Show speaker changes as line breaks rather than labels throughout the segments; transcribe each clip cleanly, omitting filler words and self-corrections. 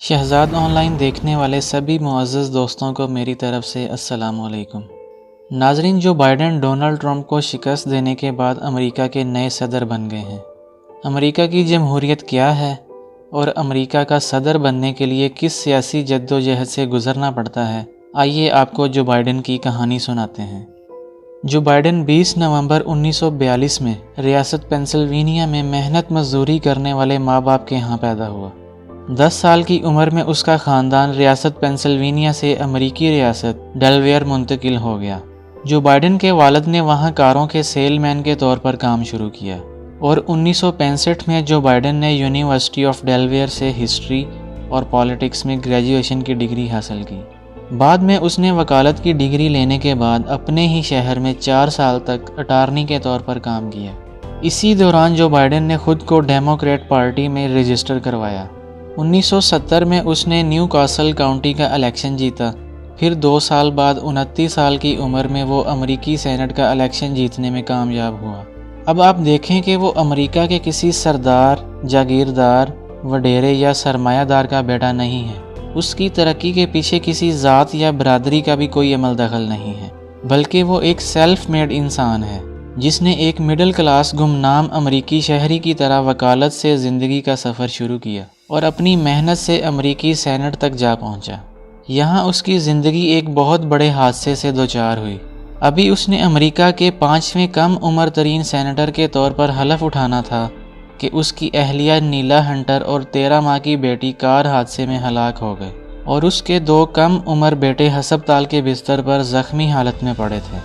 Shahzad on line دیکھنے والے سبھی معزز دوستوں کو میری طرف سے السلام علیکم۔ ناظرین، جو بائیڈن ڈونلڈ ٹرمپ کو شکست دینے کے بعد امریکہ کے نئے صدر بن گئے ہیں۔ امریکہ کی جمہوریت کیا ہے اور امریکہ کا صدر بننے کے لیے کس سیاسی جدوجہد سے گزرنا پڑتا ہے، آئیے آپ کو جو بائیڈن کی کہانی سناتے ہیں۔ جو بائیڈن 20 نومبر 1942 میں ریاست پینسلوینیا میں محنت مزدوری کرنے والے ماں باپ کے ہاں پیدا ہوا۔ 10 سال کی عمر میں اس کا خاندان ریاست پینسلوینیا سے امریکی ریاست ڈیلویئر منتقل ہو گیا۔ جو بائیڈن کے والد نے وہاں کاروں کے سیل مین کے طور پر کام شروع کیا اور 1965 میں جو بائیڈن نے یونیورسٹی آف ڈیلویئر سے ہسٹری اور پالیٹکس میں گریجویشن کی ڈگری حاصل کی۔ بعد میں اس نے وکالت کی ڈگری لینے کے بعد اپنے ہی شہر میں 4 سال تک اٹارنی کے طور پر کام کیا۔ اسی دوران جو بائیڈن نے خود کو ڈیموکریٹ پارٹی میں رجسٹر کروایا۔ 1970 میں اس نے نیو کاسل کاؤنٹی کا الیکشن جیتا۔ پھر 2 سال بعد 29 سال کی عمر میں وہ امریکی سینٹ کا الیکشن جیتنے میں کامیاب ہوا۔ اب آپ دیکھیں کہ وہ امریکہ کے کسی سردار، جاگیردار، وڈیرے یا سرمایہ دار کا بیٹا نہیں ہے۔ اس کی ترقی کے پیچھے کسی ذات یا برادری کا بھی کوئی عمل دخل نہیں ہے، بلکہ وہ ایک سیلف میڈ انسان ہے جس نے ایک مڈل کلاس گمنام امریکی شہری کی طرح وکالت سے زندگی کا سفر شروع کیا اور اپنی محنت سے امریکی سینٹ تک جا پہنچا۔ یہاں اس کی زندگی ایک بہت بڑے حادثے سے دوچار ہوئی۔ ابھی اس نے امریکہ کے 5ویں کم عمر ترین سینیٹر کے طور پر حلف اٹھانا تھا کہ اس کی اہلیہ نیلا ہنٹر اور 13 ماہ کی بیٹی کار حادثے میں ہلاک ہو گئے اور اس کے 2 کم عمر بیٹے ہسپتال کے بستر پر زخمی حالت میں پڑے تھے۔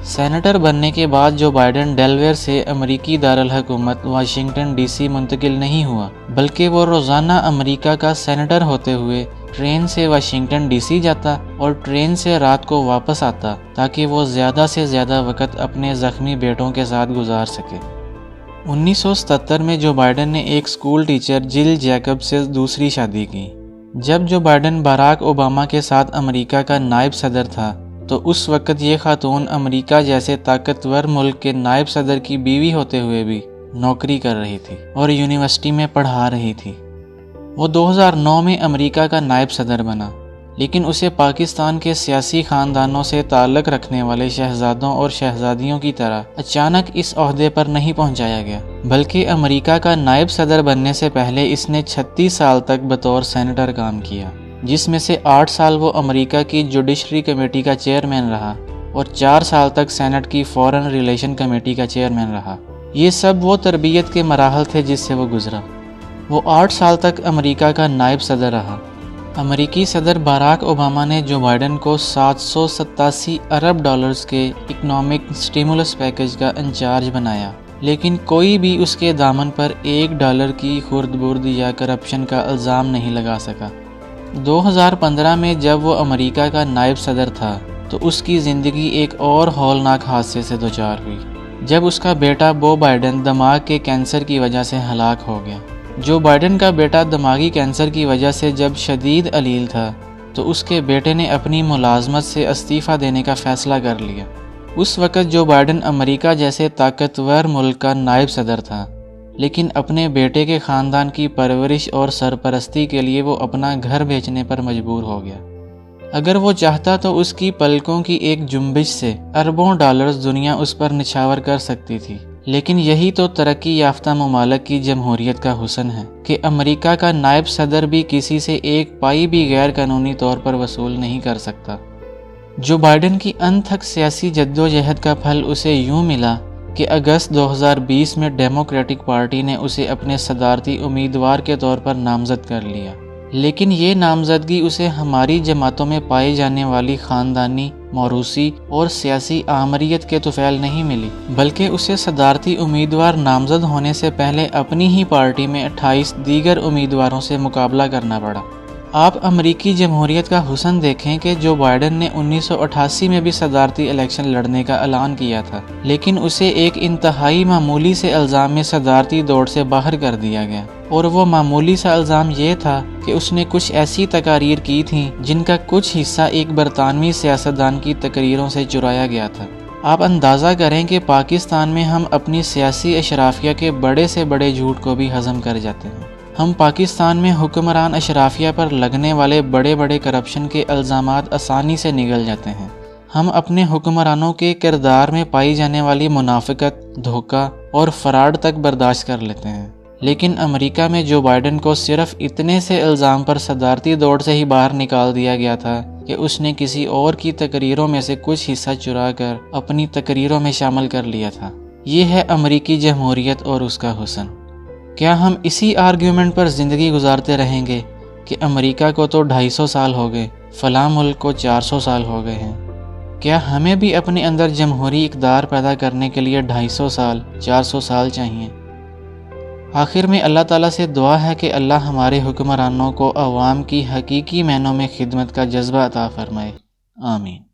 سینیٹر بننے کے بعد جو بائیڈن ڈیلویئر سے امریکی دارالحکومت واشنگٹن ڈی سی منتقل نہیں ہوا، بلکہ وہ روزانہ امریکہ کا سینیٹر ہوتے ہوئے ٹرین سے واشنگٹن ڈی سی جاتا اور ٹرین سے رات کو واپس آتا تاکہ وہ زیادہ سے زیادہ وقت اپنے زخمی بیٹوں کے ساتھ گزار سکے۔ 1977 میں جو بائیڈن نے ایک اسکول ٹیچر جل جیکب سے دوسری شادی کی۔ جب جو بائیڈن باراک اوباما کے ساتھ امریکہ کا نائب صدر تھا تو اس وقت یہ خاتون امریکہ جیسے طاقتور ملک کے نائب صدر کی بیوی ہوتے ہوئے بھی نوکری کر رہی تھی اور یونیورسٹی میں پڑھا رہی تھی۔ وہ 2009 میں امریکہ کا نائب صدر بنا، لیکن اسے پاکستان کے سیاسی خاندانوں سے تعلق رکھنے والے شہزادوں اور شہزادیوں کی طرح اچانک اس عہدے پر نہیں پہنچایا گیا، بلکہ امریکہ کا نائب صدر بننے سے پہلے اس نے 36 سال تک بطور سینیٹر کام کیا، جس میں سے 8 سال وہ امریکہ کی جوڈیشری کمیٹی کا چیئرمین رہا اور 4 سال تک سینٹ کی فارن ریلیشن کمیٹی کا چیئرمین رہا۔ یہ سب وہ تربیت کے مراحل تھے جس سے وہ گزرا۔ وہ 8 سال تک امریکہ کا نائب صدر رہا۔ امریکی صدر باراک اوباما نے جو بائیڈن کو $787 ارب کے اکنامک سٹیمولس پیکج کا انچارج بنایا، لیکن کوئی بھی اس کے دامن پر $1 کی خرد برد یا کرپشن کا الزام نہیں لگا سکا۔ 2015 میں جب وہ امریکہ کا نائب صدر تھا تو اس کی زندگی ایک اور ہولناک حادثے سے دوچار ہوئی، جب اس کا بیٹا بو بائیڈن دماغ کے کینسر کی وجہ سے ہلاک ہو گیا۔ جو بائیڈن کا بیٹا دماغی کینسر کی وجہ سے جب شدید علیل تھا تو اس کے بیٹے نے اپنی ملازمت سے استعفیٰ دینے کا فیصلہ کر لیا۔ اس وقت جو بائیڈن امریکہ جیسے طاقتور ملک کا نائب صدر تھا، لیکن اپنے بیٹے کے خاندان کی پرورش اور سرپرستی کے لیے وہ اپنا گھر بیچنے پر مجبور ہو گیا۔ اگر وہ چاہتا تو اس کی پلکوں کی ایک جنبش سے اربوں ڈالرز دنیا اس پر نچھاور کر سکتی تھی، لیکن یہی تو ترقی یافتہ ممالک کی جمہوریت کا حسن ہے کہ امریکہ کا نائب صدر بھی کسی سے ایک پائی بھی غیر قانونی طور پر وصول نہیں کر سکتا۔ جو بائیڈن کی انتھک سیاسی جدوجہد کا پھل اسے یوں ملا کہ اگست 2020 میں ڈیموکریٹک پارٹی نے اسے اپنے صدارتی امیدوار کے طور پر نامزد کر لیا، لیکن یہ نامزدگی اسے ہماری جماعتوں میں پائی جانے والی خاندانی، موروثی اور سیاسی آمریت کے طفیل نہیں ملی، بلکہ اسے صدارتی امیدوار نامزد ہونے سے پہلے اپنی ہی پارٹی میں 28 دیگر امیدواروں سے مقابلہ کرنا پڑا۔ آپ امریکی جمہوریت کا حسن دیکھیں کہ جو بائیڈن نے 1988 میں بھی صدارتی الیکشن لڑنے کا اعلان کیا تھا، لیکن اسے ایک انتہائی معمولی سے الزام میں صدارتی دوڑ سے باہر کر دیا گیا، اور وہ معمولی سا الزام یہ تھا کہ اس نے کچھ ایسی تقاریر کی تھیں جن کا کچھ حصہ ایک برطانوی سیاستدان کی تقریروں سے چرایا گیا تھا۔ آپ اندازہ کریں کہ پاکستان میں ہم اپنی سیاسی اشرافیہ کے بڑے سے بڑے جھوٹ کو بھی ہضم کر جاتے ہیں۔ ہم پاکستان میں حکمران اشرافیہ پر لگنے والے بڑے بڑے کرپشن کے الزامات آسانی سے نگل جاتے ہیں۔ ہم اپنے حکمرانوں کے کردار میں پائی جانے والی منافقت، دھوکہ اور فراڈ تک برداشت کر لیتے ہیں، لیکن امریکہ میں جو بائیڈن کو صرف اتنے سے الزام پر صدارتی دوڑ سے ہی باہر نکال دیا گیا تھا کہ اس نے کسی اور کی تقریروں میں سے کچھ حصہ چرا کر اپنی تقریروں میں شامل کر لیا تھا۔ یہ ہے امریکی جمہوریت اور اس کا حسن۔ کیا ہم اسی آرگیومنٹ پر زندگی گزارتے رہیں گے کہ امریکہ کو تو 250 سال ہو گئے، فلاں ملک کو 400 سال ہو گئے ہیں؟ کیا ہمیں بھی اپنے اندر جمہوری اقدار پیدا کرنے کے لیے 250 سال، 400 سال چاہیے؟ آخر میں اللہ تعالیٰ سے دعا ہے کہ اللہ ہمارے حکمرانوں کو عوام کی حقیقی معنوں میں خدمت کا جذبہ عطا فرمائے۔ آمین۔